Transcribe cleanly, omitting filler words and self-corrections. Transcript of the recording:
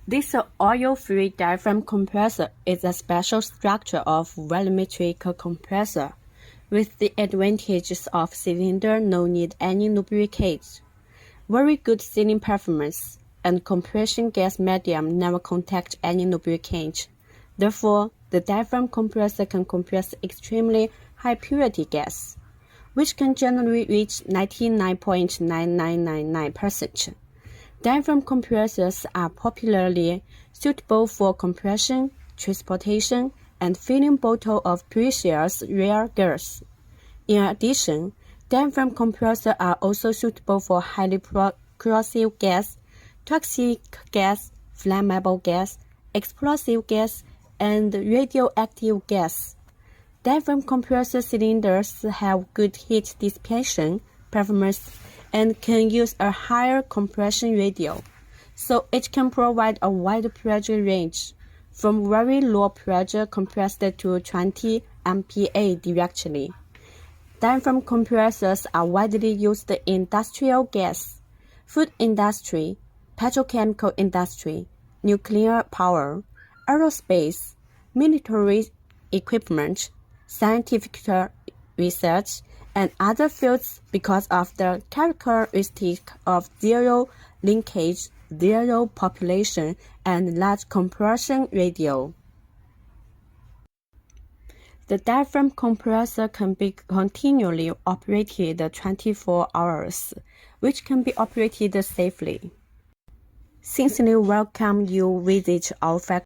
This oil-free diaphragm compressor is a special structure of volumetric compressor, with the advantages of cylinder no need any lubricant, very good sealing performance, and compression gas medium never contact any lubricant. Therefore, the diaphragm compressor can compress extremely high purity gas, which can generally reach 99.9999%. Diaphragm compressors are popularly suitable for compression, transportation, and filling bottles of precious rare gas. In addition, diaphragm compressors are also suitable for highly corrosive gas, toxic gas, flammable gas, explosive gas, and radioactive gas. Diaphragm compressor cylinders have good heat dissipation performance and can use a higher compression ratio, so it can provide a wide pressure range, from very low pressure compressed to 20 MPa directly. Diaphragm compressors are widely used in industrial gas, food industry, petrochemical industry, nuclear power, aerospace, military equipment, scientific research, and other fields because of the characteristic of zero linkage, zero population, and large compression ratio. The diaphragm compressor can be continually operated 24 hours, which can be operated safely. Sincerely welcome you visit our factory.